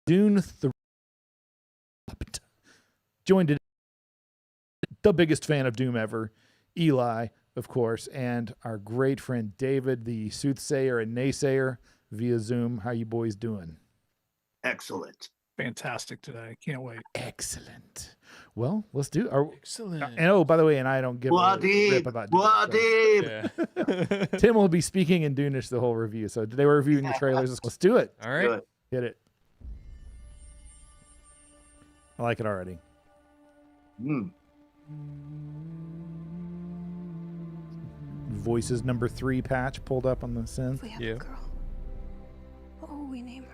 Dune 3. Joined today the biggest fan of Doom ever, Eli, of course, and our great friend David, the soothsayer and naysayer via Zoom. How you boys doing? Excellent. Fantastic today. Can't wait. Excellent. Well, let's do it. Excellent. And oh, by the way, and I don't give a rip about Dune. Wadib. Yeah. Tim will be speaking in Dune-ish the whole review. So they were reviewing the trailers. Let's do it. All right. Good. Hit it. I like it already. Voices number 3 patch pulled up on the synth. If we have Yeah. a girl, what will we name her?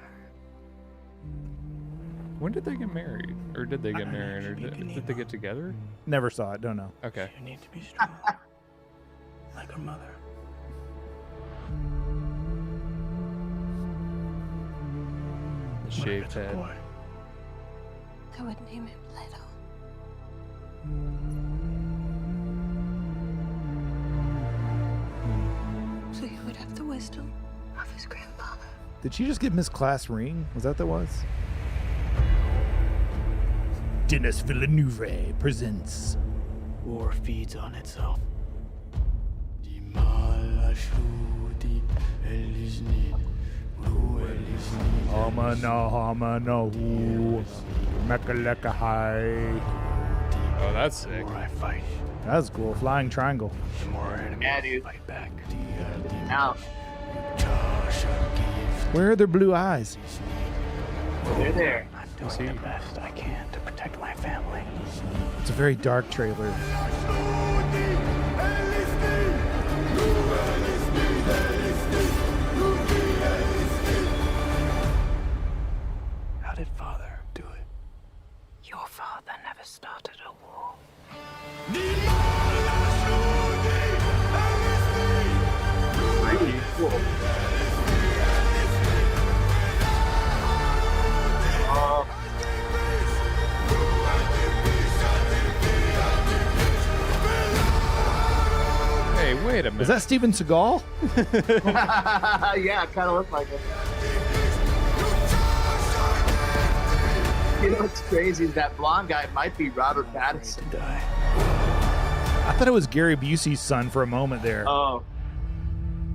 When did they get married? Or did they get married? Or did they get together? Never saw it. Don't know. Okay. You need to be strong, like her mother. The shaved head. Boy. I would name him Leto. So he would have the wisdom of his grandfather. Did she just get Miss Class ring? Was that was? Denis Villeneuve presents. War feeds on itself. Hamana, Mekaleka high. Oh, that's sick. The more I fight, That's cool. Flying triangle. the more our enemies Yeah, dude. fight back. Now, Where are their blue eyes? they're there. I'm doing the best I can to protect my family. It's a very dark trailer. How did father do it? Your father never started a war. Pretty cool. Hey, wait a minute. Is that Steven Seagal? Yeah, it kind of looks like it. You know what's crazy is that blonde guy might be Robert Afraid Pattinson. to die. I thought it was Gary Busey's son for a moment there. Oh,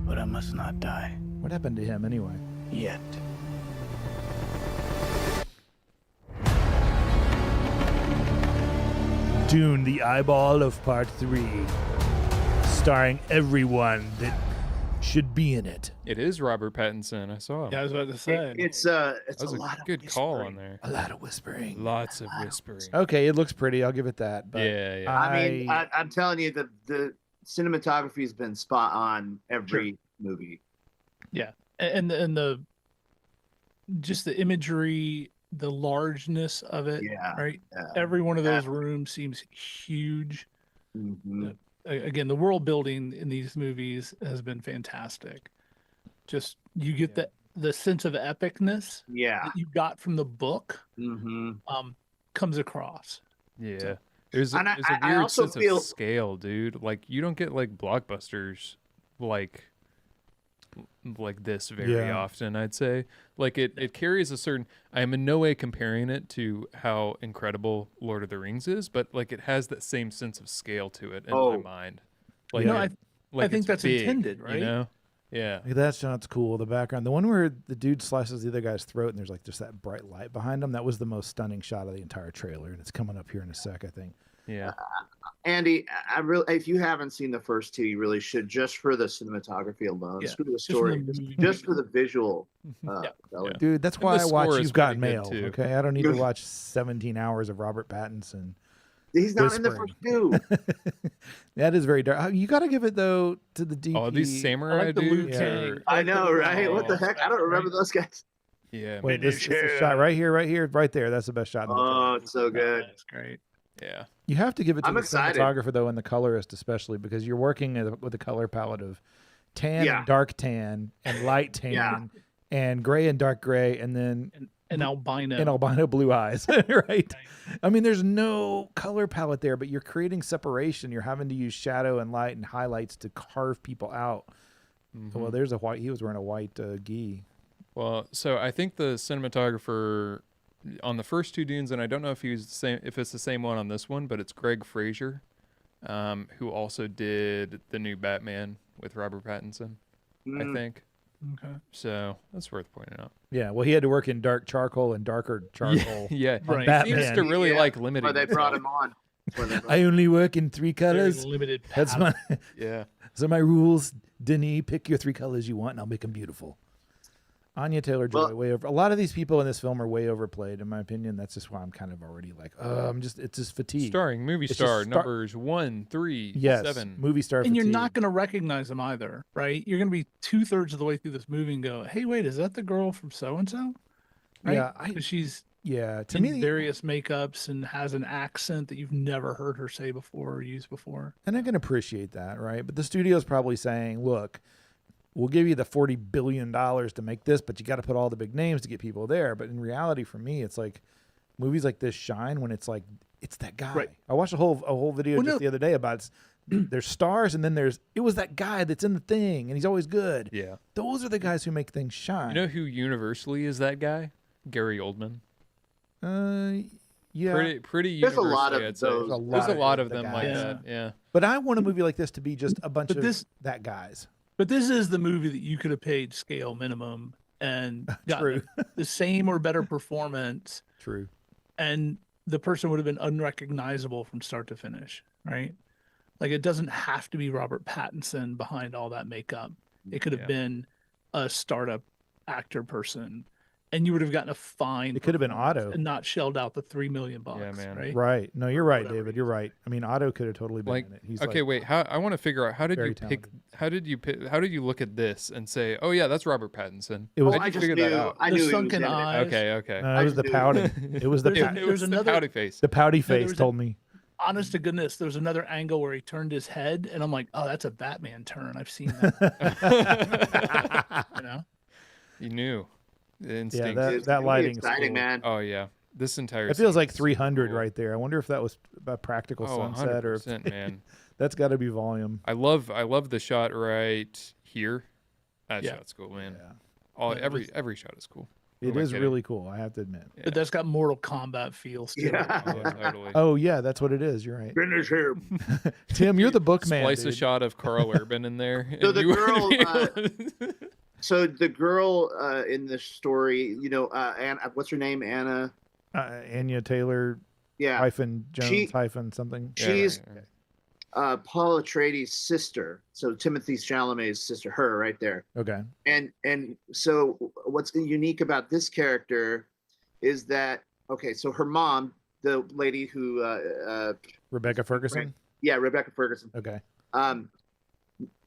But I must not die What happened to him anyway? yet. Dune, the eyeball of part 3. Starring everyone that should be in it. It is Robert Pattinson. I saw him. Yeah, I was about to say. it's That a was a lot of good call whispering. on there. A lot of whispering. Lots of whispering. Okay, it looks pretty. I'll give it that. But Yeah, yeah. I mean, I'm telling you, the cinematography has been spot on every movie. Yeah. And the just the imagery, the largeness of it. Yeah, Right. yeah. Every one of those rooms seems huge. Mhm. Again, the world building in these movies has been fantastic. Just you get the sense of epicness Yeah. that you got from the book hmm comes across. Yeah. There's a And I weird also sense feel- of scale, dude. Like, you don't get, like, blockbusters like this very Yeah. often, I'd say. Like, it carries a certain... I am in no way comparing it to how incredible Lord of the Rings is, but, like, it has that same sense of scale to it in my Oh. mind. Like, No, it- I like think it's that's big, intended, right? You know? Yeah. Like, that shot's cool. The background, the one where the dude slices the other guy's throat, and there's like just that bright light behind him. That was the most stunning shot of the entire trailer, and it's coming up here in a sec, I think. Yeah. Andy, I really, if you haven't seen the first two, you really should, just for the cinematography alone. Yeah, Screw the just for story, the just, movie. just for the visual. Yeah. development. Dude, that's And why the I watch score is You've Got pretty good, Mail. too. Okay, I don't need to watch 17 hours of Robert Pattinson. He's not in the Whispering. first two. That is very dark. You got to give it though to the DP. Oh, these samurai I like the Liu dudes Kang. are... I know, right? What the Oh. heck? I don't remember those guys. Yeah, Wait, man. this is shot right here, right there. That's the best shot. In the trailer. Oh, it's so good. That's great. Yeah. You have to give it to I'm the excited. cinematographer though, and the colorist especially, because you're working with a color palette of tan Yeah. and dark tan and light tan Yeah. and gray and dark gray, and then And albino. and albino blue eyes, right? I mean, there's no color palette there, but you're creating separation. You're having to use shadow and light and highlights to carve people out. Mhm. Well, there's a white. He was wearing a white gi. Well, so I think the cinematographer on the first two Dunes, and I don't know if he's the same, if it's the same one on this one, but it's Greg Fraser, who also did the new Batman with Robert Pattinson, I think. Okay. So that's worth pointing out. Yeah, well, he had to work in dark charcoal and darker charcoal. Yeah, Right. He seems to Batman. really Yeah, like limiting. Or they brought himself. him on. That's where they brought I him. only work in 3 Very colors. limited. That's my Yeah. those are my rules. Denis, pick your 3 colors you want, and I'll make them beautiful. Anya Taylor-Joy, Well- way over. A lot of these people in this film are way overplayed, in my opinion. That's just why I'm kind of already like, it's just fatigue. Starring movie It's just star star- numbers 1, 3, Yes, 7. movie star And you're fatigue. not going to recognize them either, right? You're going to be 2/3 of the way through this movie and go, "Hey, wait, is that the girl from so and so?" Right? Yeah, 'Cause she's to in me, various makeups and has an accent that you've never heard her say before or use before. and I can appreciate that, right? But the studio's probably saying, look, we'll give you the $40 billion to make this, but you got to put all the big names to get people there. But in reality, for me, it's like movies like this shine when it's like, it's that guy. Right. I watched a whole video Well, just no. the other day about there's stars and then it was that guy that's in the thing and he's always good. Yeah. Those are the guys who make things shine. You know who universally is that guy? Gary Oldman. Yeah. Pretty There's a lot universally, of I'd say. those. There's a lot of the them guys. like Yeah. that. Yeah. But I want a movie like this to be just a bunch But of this- that guys. But this is the movie that you could have paid scale minimum and True. gotten the same or better performance, True. and the person would have been unrecognizable from start to finish, right? Like it doesn't have to be Robert Pattinson behind all that makeup. It could have Yeah. been a startup actor person, and you would have gotten a fine. It could have been performance Otto. and not shelled out the $3 million bucks. Yeah, man. Right? Right. No, you're right, Whatever David. he You're is. right. I mean, Otto could have totally been Like, in it. He's okay, wait. How I want to figure out how did very you pick? talented. How did you look at this and say, "Oh yeah, that's Robert Pattinson"? It was- How'd I you just figure knew. that out? I The knew he was sunken in it. eyes. Okay. No, it was I the knew. pouting. It was the There's pa- a- It was the another- pouty face. the pouty there face was told me. Honest to goodness, there was another angle where he turned his head, and I'm like, "Oh, that's a Batman turn. I've seen that." You know? You knew. The Yeah, instinct. that It's really lighting. exciting, man. Oh yeah. This entire. It feels scene like is 300 cool. right there. I wonder if that was a practical Oh, sunset or if 100%, man. that's got to be volume. I love the shot right here. That Yeah. shot's cool, man. Yeah. All Yeah, every shot is cool. Who It am I is kidding? really cool. I have to admit. Yeah. But that's got Mortal Kombat feels to Yeah. it. Oh, totally. Oh yeah, that's what it is. You're right. Finish him. Tim, you're the book man. Splice a dude. shot of Carl Urban in there. So and the you wouldn't be girl, able to- So the girl in the story, Anna, what's her name? Anna. Anya Taylor Yeah. hyphen Jones She- hyphen something. Yeah, She's right. Paul Atreides' sister. So Timothy Chalamet's sister, her right there. Okay. And so what's unique about this character is that so her mom, the lady who Rebecca Ferguson. Rebecca Ferguson. Okay.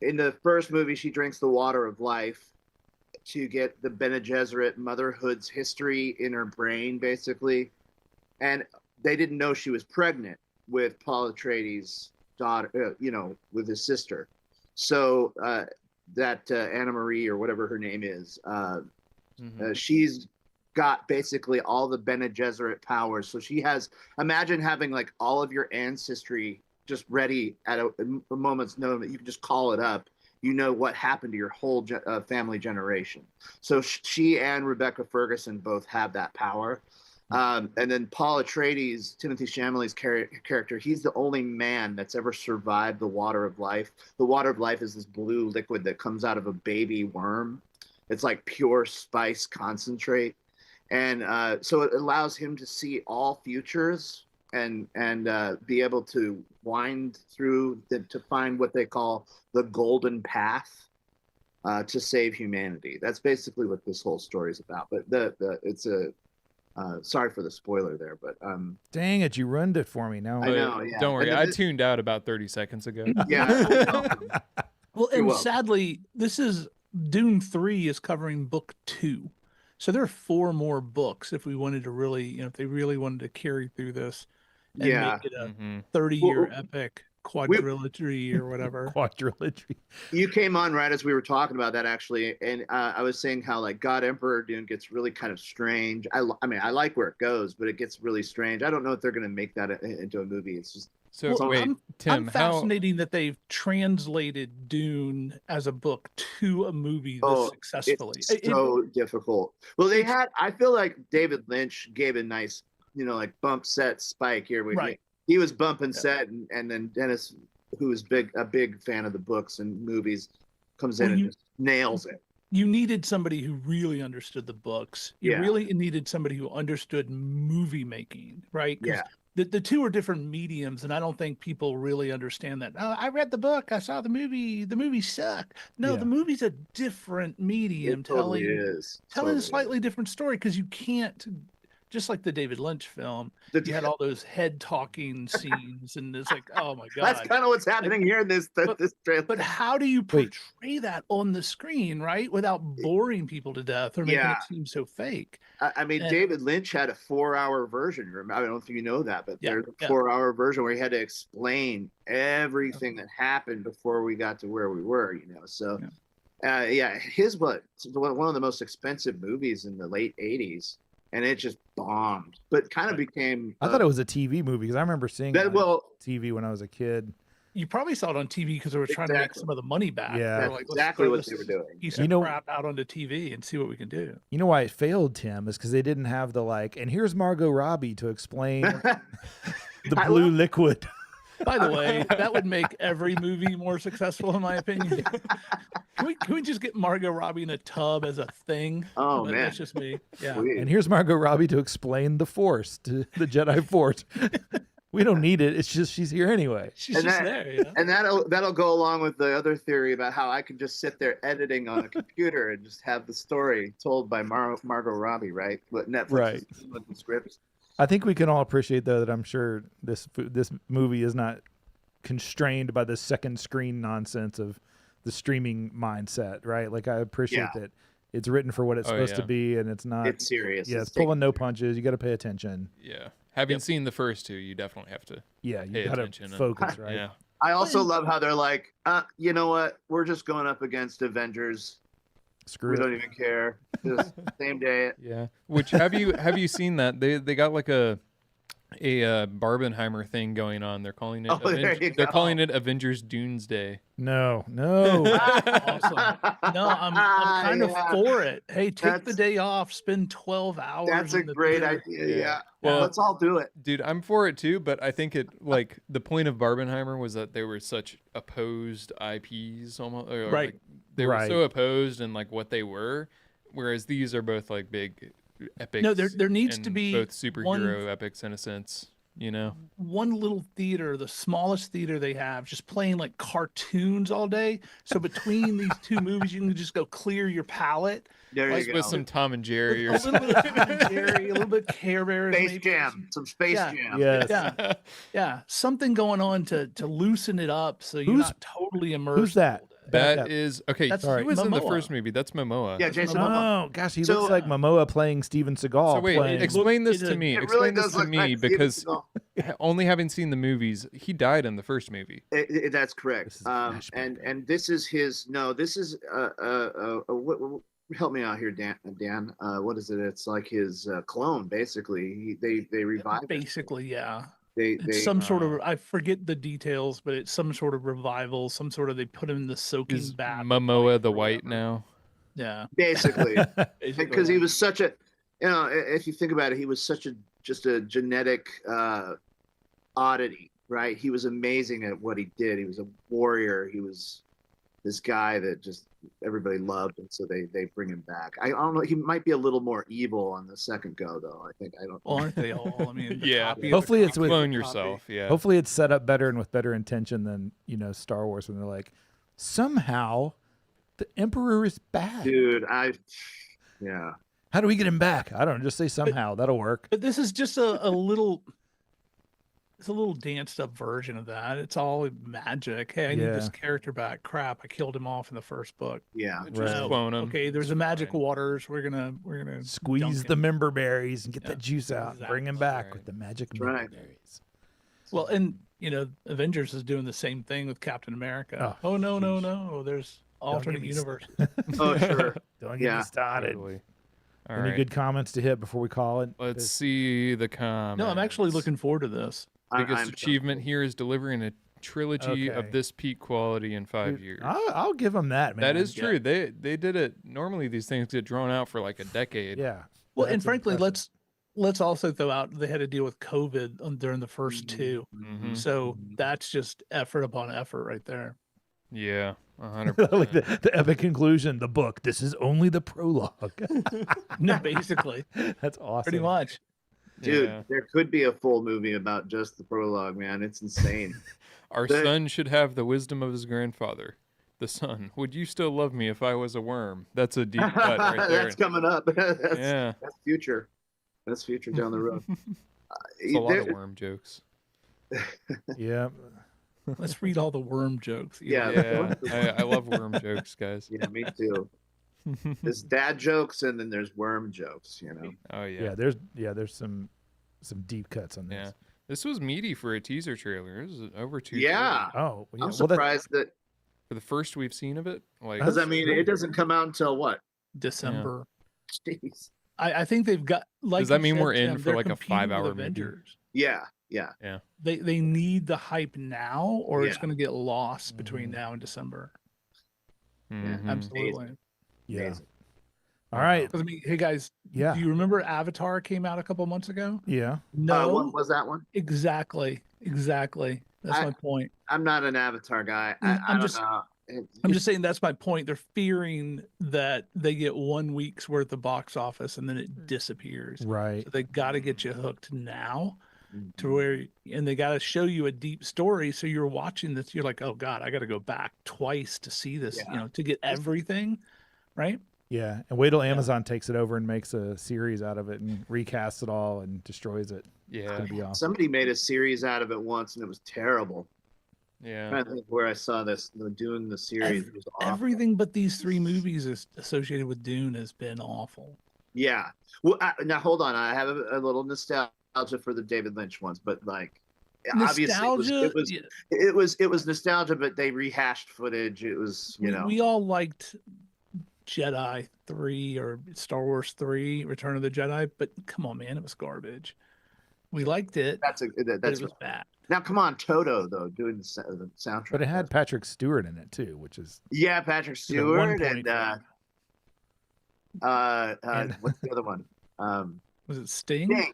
In the first movie, she drinks the water of life to get the Bene Gesserit motherhood's history in her brain, basically. And they didn't know she was pregnant with Paul Atreides' daughter, with his sister. So that Anna Marie or whatever her name is, Mhm. she's got basically all the Bene Gesserit powers. So she has, imagine having like all of your ancestry just ready at a moment's notice that you can just call it up. You know what happened to your whole family generation. So she and Rebecca Ferguson both have that power. And then Paul Atreides, Timothy Chalamet's character, he's the only man that's ever survived the water of life. The water of life is this blue liquid that comes out of a baby worm. It's like pure spice concentrate. And so it allows him to see all futures and be able to wind through to find what they call the golden path to save humanity. That's basically what this whole story is about. But it's a sorry for the spoiler there, but Dang it, you ruined it for me. Now I know, yeah. Don't worry, And I this- tuned out about 30 seconds ago. yeah. Well, You're and welcome. sadly, this is Dune 3 is covering book 2. So there are 4 more books if we wanted to really, if they really wanted to carry through this and Yeah. make it a Mhm. 30-year Well, epic quadrilogy or whatever. quadrilogy. You came on right as we were talking about that, actually, and I was saying how like God Emperor Dune gets really kind of strange. I mean, I like where it goes, but it gets really strange. I don't know if they're going to make that into a movie. It's just So Well, wait, I'm Tim, how? fascinating that they've translated Dune as a book to a movie this Oh, successfully. it's so difficult. Well, it's- I feel like David Lynch gave a nice, like bump set spike here. Right. He was bumping Yeah. set, and then Dennis, who is a big fan of the books and movies, comes Well, in and you- just nails it. You needed somebody who really understood the books. You Yeah. really needed somebody who understood movie making, right? 'Cause Yeah. the two are different mediums, and I don't think people really understand that. Oh, I read the book, I saw the movie. The movie sucked. No, Yeah. the movie's a different medium, It totally telling is. telling a Totally slightly different story because you can't. Just like the David Lynch film, is. you had all those head talking scenes, and it's like, oh my That's god! kind of what's happening here in this trailer. But how do you Wait. portray that on the screen, right, without boring people to death or making Yeah. it seem so fake? I mean, And- David Lynch had a 4-hour version. I don't know if you know that, but Yeah, there's a yeah. 4-hour version where he had to explain everything that happened before we got to where we were. So, his one of the most expensive movies in the late '80s, and it just bombed. But kind of became. I thought it was a TV movie because I remember seeing it that. on Well, TV when I was a kid. You probably saw it on TV because they were trying to make Exactly. some of the money back. Yeah. They're that's like, let's exactly throw what this they were doing. piece You of know- crap out onto TV and see what we can do. You know why it failed, Tim, is because they didn't have the and here's Margot Robbie to explain the I blue love- liquid. By the way, that would make every movie more successful, in my opinion. Can we just get Margot Robbie in a tub as a thing? Oh, But man. that's just me. Yeah. Sweet. And here's Margot Robbie to explain the Force, to the Jedi Force. We don't need it. It's just she's here anyway. She's And just that- there, you know? And that'll go along with the other theory about how I can just sit there editing on a computer and just have the story told by Margot Robbie, right? What Netflix Right. is doing with the scripts. I think we can all appreciate, though, that I'm sure this movie is not constrained by the second screen nonsense of the streaming mindset, right? Like, I appreciate that it's written for what it's Oh, supposed yeah. to be, and it's not. It's serious. Yeah, it's taking- pulling no punches. You got to pay attention. Yeah, having seen the first two, you definitely have to. Yeah, you Pay got to attention and- focus, right? Yeah. I also love how they're like, you know what? We're just going up against Avengers. Screw We it. don't even care. Just same day. Yeah. Which have you seen that they got like a Barbenheimer thing going on? They're calling it. Oh, there you They're go. calling it Avengers Doomsday. No. Awesome. No, I'm kind of Yeah. for it. Hey, take the That's- day off, spend 12 hours. That's a in the great theater. idea. Yeah. Yeah. Well- Let's all do it. Dude, I'm for it too, but I think the point of Barbenheimer was that they were such opposed IPs almost, or Right. like, they were Right. so opposed in like what they were, whereas these are both like big epics. No, there needs to and be both superhero one- epics in a sense, you know. One little theater, the smallest theater they have, just playing like cartoons all day. So between these two movies, you can just go clear your palette. There Like, you go. With some Tom and Jerry A or little bit of Tom and Jerry, a little bit of Care Bears. Space maybe. Jam. Some Space Yeah. Jam. Yes. Yeah, yeah, something going on to loosen it up so you're Who's- not totally immersed. Who's that? That Back up. is okay. That's He was in the Momoa. first movie. That's Momoa. Yeah, Jason Momoa. Oh gosh, he So- looks like Momoa playing Steven Seagal. So wait, playing... explain this Look, to me. It Explain really this does to look me like Steven because Seagal. only having seen the movies, he died in the first movie. That's correct. This is a flashback, And this is his. No, this is help me out here, Dan. What is it? It's like his clone, basically. They revived it. Basically, yeah. They It's some sort of, I forget the details, but it's some sort of revival, some sort of, they put him in the soaking Is bath. Momoa the white now? Yeah. basically basically, because he yeah. was such a, if you think about it, he was such just a genetic oddity, right? He was amazing at what he did. He was a warrior. He was this guy that just everybody loved, and so they bring him back. I don't know. He might be a little more evil on the second go, though. I think I don't. Well, aren't they all? I mean, the Yeah. copy of the Hopefully it's copy with- of the Clone copy. yourself. Yeah. Hopefully it's set up better and with better intention than Star Wars when they're like, somehow the Emperor is back. Dude, yeah. How do we get him back? I don't know. Just say somehow. That'll work. But this is just a little, it's a little danced up version of that. It's all magic. Hey, I need this Yeah. character back. Crap, I killed him off in the first book. Yeah. Just Right. clone him. Okay, there's It's a magic fine. waters. We're gonna Squeeze dunk the him. member berries and get Yeah, that juice out. And bring him back Right. with the magic That's member right. berries. Well, and Avengers is doing the same thing with Captain America. Oh, Oh, no, no, sheesh. no! There's get alternate me universe. Oh, sure. Don't get Yeah. me started. Totally. All Any right. good comments to hit before we call it? Let's see the comments. No, I'm actually looking forward to this. Biggest I'm achievement here is delivering a trilogy Okay. of this peak quality in 5 Dude, years. I'll give them that, man. That is true. They did it. Normally, these things get drawn out for like a decade. Yeah. Well, That's and frankly, impressive. let's also throw out they had to deal with COVID during the first two, Mhm. so that's just effort upon effort right there. Yeah, like 100%. the epic conclusion, the book. This is only the prologue. No, basically, That's awesome. pretty much. Dude, Yeah. there could be a full movie about just the prologue, man. It's insane. Our The- son should have the wisdom of his grandfather. The son, would you still love me if I was a worm? That's a deep cut right there. That's coming up. Yeah, That's future. That's future down the road. it's a lot of There- worm jokes. Yeah. Let's read all the worm jokes. Yeah. Yeah, I love worm jokes, guys. Yeah, me too. There's dad jokes and then there's worm jokes, you know. Oh Yeah. yeah. There's some deep cuts on this. Yeah. This was meaty for a teaser trailer. It was over 2. Yeah. Oh, yeah. I'm Well, surprised that For the first we've seen of it, like because I That's mean cool. it doesn't come out until what? December. Jeez. I think they've got. Like Does that you mean said, we're in Tim, for, they're like, a competing with 5-hour movie? Avengers. Yeah, yeah. They need the hype now, or it's Yeah. going to get lost between Mhm. now and December. mhm. Absolutely. Yeah. Amazing. All right. Because I mean, hey guys, Yeah. do you remember Avatar came out a couple months ago? Yeah. No, What was that one? exactly. That's my point. I'm not an Avatar guy. I'm I don't just- know. I'm just saying that's my point. They're fearing that they get 1 week's worth of box office and then it disappears. Right. So they got to get you hooked now Mm-hmm. to where, and they got to show you a deep story. So you're watching this, you're like, oh God, I got to go back twice to see this, Yeah. to get everything. Right. Yeah. And wait till Amazon takes it over and makes a series out of it and recasts it all and destroys it. It's Yeah, gonna be awesome. Somebody made a series out of it once and it was terrible. I'm yeah. trying to think where I saw this. Doing the series. It was awful. Everything but these 3 movies is associated with Dune has been awful. Yeah. Well, now hold on. I have a little nostalgia for the David Lynch ones, but like, obviously, Nostalgia. Yeah, it was nostalgia, but they rehashed footage. It was, we all liked Jedi 3 or Star Wars 3, Return of the Jedi, but come on, man, it was garbage. We liked it, that's but that's it was bad. now. Come on, Toto though, doing the soundtrack. But it had Patrick Stewart in it too, which is yeah, Patrick you know, one Stewart point and And- what's the other one? Was it Sting? Sting.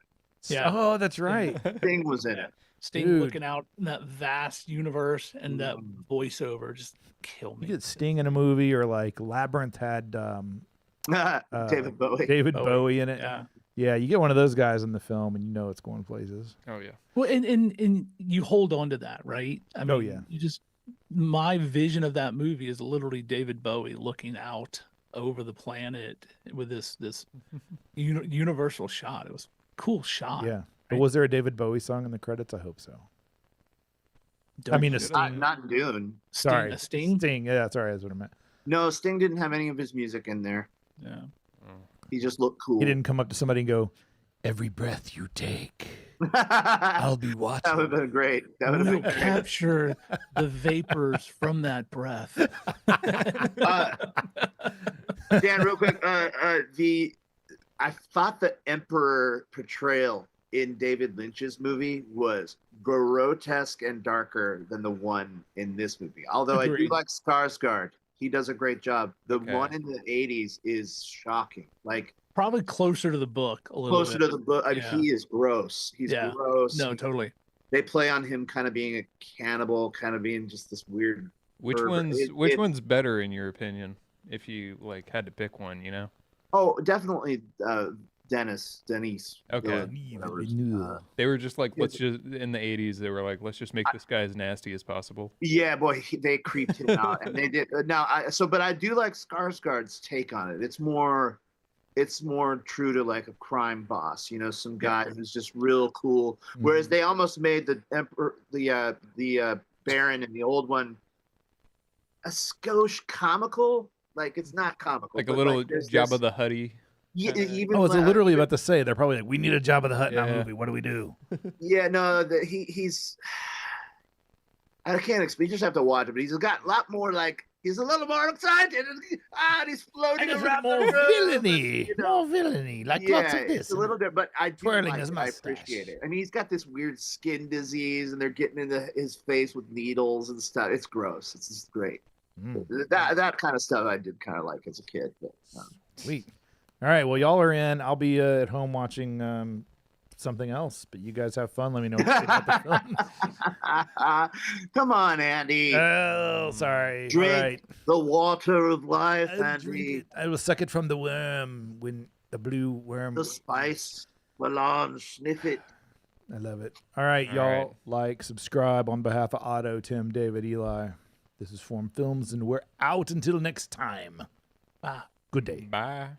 Yeah. Oh, that's right. Sting was in it. Sting Dude. looking out in that vast universe and that Mm. voiceover just kill You me. get Sting in a movie, or like Labyrinth had David Bowie. David Bowie. Bowie in it. Yeah. Yeah, you get one of those guys in the film, and you know it's going places. Oh yeah. Well, and you hold on to that, right? I mean, Oh, yeah. You just my vision of that movie is literally David Bowie looking out over the planet with this universal shot. It was a cool shot. Yeah. But right? was there a David Bowie song in the credits? I hope so. Don't mean, a forget Sting- Not in Dune. Sorry, a Sting. Sting. Yeah, sorry, that's what I meant. No, Sting didn't have any of his music in there. Yeah. He just looked cool. He didn't come up to somebody and go, "Every breath you take, I'll be That watching." would have been great. That would have We'll been great. capture the vapors from that breath. Dan, real quick, I thought the Emperor portrayal in David Lynch's movie was grotesque and darker than the one in this movie. Although I do Agreed. like Skarsgård, he does a great job. The Okay. one in the '80s is shocking. Like Probably closer to the book a little closer bit. to the book. I mean, Yeah. he is gross. He's Yeah. gross. No, totally. They play on him kind of being a cannibal, kind of being just this weird. Which Or one's it- which it- one's better in your opinion? If you like had to pick one, you know. Oh, definitely Denis Okay. Villeneuve, They were just like, let's just in the '80s. They were like, let's just make this guy as nasty as possible. Yeah, boy, they creeped him out, and they did. But I do like Skarsgård's take on it. It's more true to like a crime boss, some guy who's just real cool. Whereas they almost made the emperor, the Baron, and the old one a skosh comical. Like it's not comical, Like a but, little there's Jabba this- the Hutty. Yeah, kinda- even I was when- literally about to say they're probably like, "We need a Jabba the Hutt in our Yeah. movie. What do we do?" Yeah, no, he's. I can't explain. You just have to watch it, but he's got a lot more like He's a little more excited, and he's floating And around more the room. villainy, you know. more villainy, like lots of Yeah, this. it's a little bit, but I do twirling like his it. I appreciate mustache. it. I mean, he's got this weird skin disease, and they're getting into his face with needles and stuff. It's gross. It's just great. That kind of stuff I did kind of like as a kid. But, Sweet. All right. Well, y'all are in. I'll be at home watching something else. But you guys have fun. Let me know what you think about the film. Come on, Andy. Oh, sorry. Drink All right. the water of life, I'll drink Andy. it. I will suck it from the worm when the blue worm. The spice. Melange, sniff it. I love it. All right, All y'all. right. Like, subscribe on behalf of Otto, Tim, David, Eli. This is Form Films, and we're out until next time. Wow. Good day. Bye.